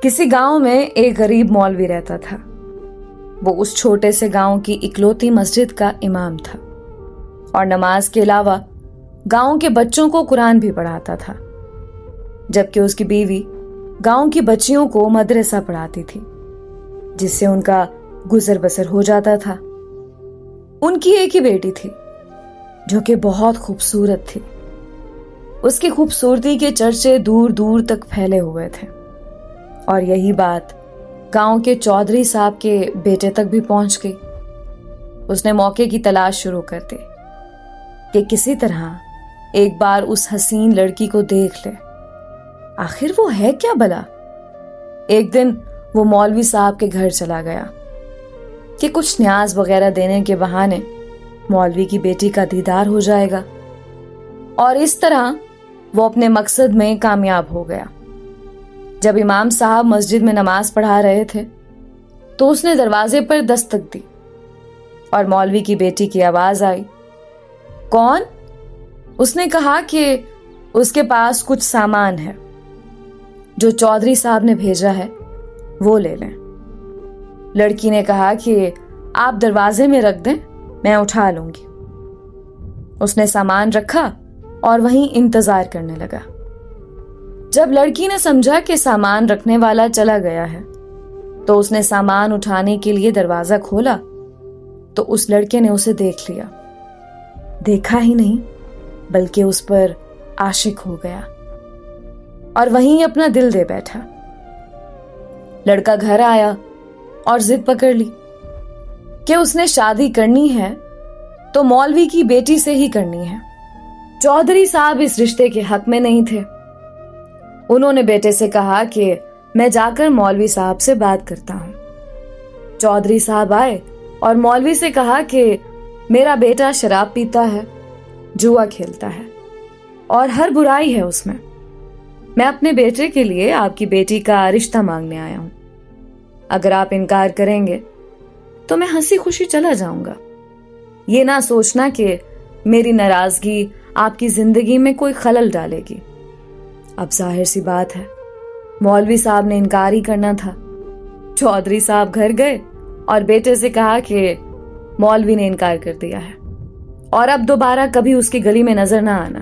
کسی گاؤں میں ایک غریب مولوی رہتا تھا۔ وہ اس چھوٹے سے گاؤں کی اکلوتی مسجد کا امام تھا اور نماز کے علاوہ گاؤں کے بچوں کو قرآن بھی پڑھاتا تھا، جبکہ اس کی بیوی گاؤں کی بچیوں کو مدرسہ پڑھاتی تھی، جس سے ان کا گزر بسر ہو جاتا تھا۔ ان کی ایک ہی بیٹی تھی جو کہ بہت خوبصورت تھی۔ اس کی خوبصورتی کے چرچے دور دور تک پھیلے ہوئے تھے، اور یہی بات گاؤں کے چودھری صاحب کے بیٹے تک بھی پہنچ گئی۔ اس نے موقع کی تلاش شروع کر دی کہ کسی طرح ایک بار اس حسین لڑکی کو دیکھ لے، آخر وہ ہے کیا بلا۔ ایک دن وہ مولوی صاحب کے گھر چلا گیا کہ کچھ نیاز وغیرہ دینے کے بہانے مولوی کی بیٹی کا دیدار ہو جائے گا، اور اس طرح وہ اپنے مقصد میں کامیاب ہو گیا۔ جب امام صاحب مسجد میں نماز پڑھا رہے تھے تو اس نے دروازے پر دستک دی اور مولوی کی بیٹی کی آواز آئی، کون؟ اس نے کہا کہ اس کے پاس کچھ سامان ہے جو چودھری صاحب نے بھیجا ہے، وہ لے لیں۔ لڑکی نے کہا کہ آپ دروازے میں رکھ دیں، میں اٹھا لوں گی۔ اس نے سامان رکھا اور وہیں انتظار کرنے لگا۔ جب لڑکی نے سمجھا کہ سامان رکھنے والا چلا گیا ہے تو اس نے سامان اٹھانے کے لیے دروازہ کھولا تو اس لڑکے نے اسے دیکھ لیا، دیکھا ہی نہیں بلکہ اس پر عاشق ہو گیا اور وہیں اپنا دل دے بیٹھا۔ لڑکا گھر آیا اور ضد پکڑ لی کہ اس نے شادی کرنی ہے تو مولوی کی بیٹی سے ہی کرنی ہے۔ چودھری صاحب اس رشتے کے حق میں نہیں تھے۔ انہوں نے بیٹے سے کہا کہ میں جا کر مولوی صاحب سے بات کرتا ہوں۔ چودھری صاحب آئے اور مولوی سے کہا کہ میرا بیٹا شراب پیتا ہے، جوا کھیلتا ہے اور ہر برائی ہے اس میں اپنے بیٹے کے لیے آپ کی بیٹی کا رشتہ مانگنے آیا ہوں۔ اگر آپ انکار کریں گے تو میں ہنسی خوشی چلا جاؤں گا، یہ نہ سوچنا کہ میری ناراضگی آپ کی زندگی میں کوئی خلل ڈالے گی۔ اب ظاہر سی بات ہے مولوی صاحب نے انکار ہی کرنا تھا۔ چودھری صاحب گھر گئے اور بیٹے سے کہا کہ مولوی نے انکار کر دیا ہے اور اب دوبارہ کبھی اس کی گلی میں نظر نہ آنا۔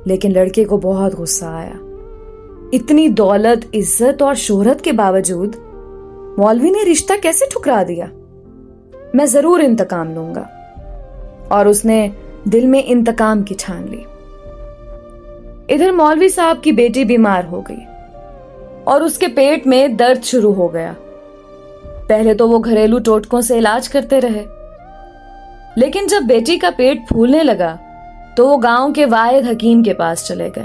لیکن لڑکے کو بہت غصہ آیا۔ اتنی دولت، عزت اور شہرت کے باوجود مولوی نے رشتہ کیسے ٹھکرا دیا؟ میں ضرور انتقام لوں گا، اور اس نے دل میں انتقام کی ٹھان لی۔ ادھر مولوی صاحب کی بیٹی بیمار ہو گئی اور اس کے پیٹ میں درد شروع ہو گیا۔ پہلے تو وہ گھریلو ٹوٹکوں سے علاج کرتے رہے، لیکن جب بیٹی کا پیٹ پھولنے لگا تو وہ گاؤں کے واحد حکیم کے پاس چلے گئے۔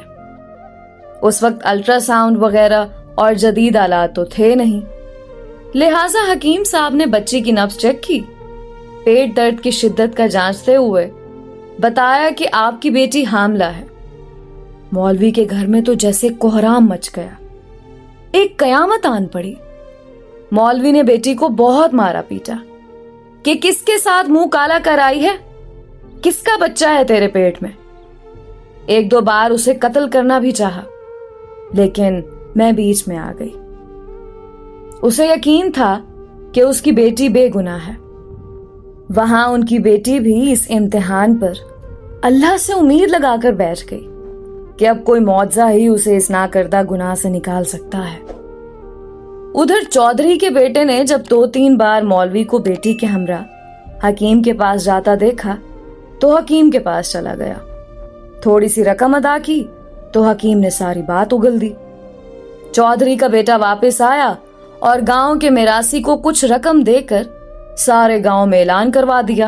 اس وقت الٹرا ساؤنڈ وغیرہ اور جدید آلات تو تھے نہیں، لہٰذا حکیم صاحب نے بچی کی نبض چیک کی، پیٹ درد کی شدت کا جانچتے ہوئے بتایا کہ آپ کی بیٹی حاملہ ہے۔ مولوی کے گھر میں تو جیسے کوہرام مچ گیا، ایک قیامت آن پڑی۔ مولوی نے بیٹی کو بہت مارا پیٹا کہ کس کے ساتھ منہ کالا کر آئی ہے، کس کا بچہ ہے تیرے پیٹ میں۔ ایک دو بار اسے قتل کرنا بھی چاہا، لیکن میں بیچ میں آ گئی۔ اسے یقین تھا کہ اس کی بیٹی بے گناہ ہے۔ وہاں ان کی بیٹی بھی اس امتحان پر اللہ سے امید لگا کر بیٹھ گئی کہ اب کوئی معجزہ ہی اسے اس ناکردہ گناہ سے نکال سکتا ہے۔ ادھر چودھری کے بیٹے نے جب 2-3 بار مولوی کو بیٹی کے ہمراہ حکیم کے پاس جاتا دیکھا تو حکیم کے پاس چلا گیا۔ تھوڑی سی رقم ادا کی تو حکیم نے ساری بات اگل دی۔ چودھری کا بیٹا واپس آیا اور گاؤں کے میراثی کو کچھ رقم دے کر سارے گاؤں میں اعلان کروا دیا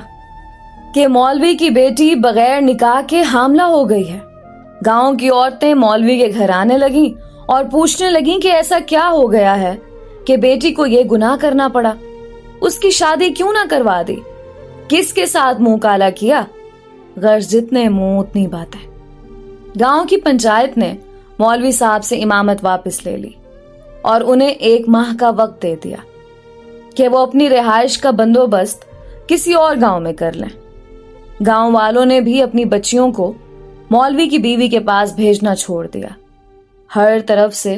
کہ مولوی کی بیٹی بغیر نکاح کے حاملہ ہو گئی ہے۔ گاؤں کی عورتیں مولوی کے گھر آنے لگیں اور پوچھنے لگیں کہ ایسا کیا ہو گیا ہے کہ بیٹی کو یہ گناہ کرنا پڑا، اس کی شادی کیوں نہ کروا دی، کس کے ساتھ منہ کالا کیا۔ غرض جتنے منہ اتنی باتیں۔ گاؤں کی پنچایت نے مولوی صاحب سے امامت واپس لے لی اور انہیں 1 ماہ کا وقت دے دیا کہ وہ اپنی رہائش کا بندوبست کسی اور گاؤں میں کر لیں۔ گاؤں والوں نے بھی اپنی بچیوں کو مولوی کی بیوی کے پاس بھیجنا چھوڑ دیا۔ ہر طرف سے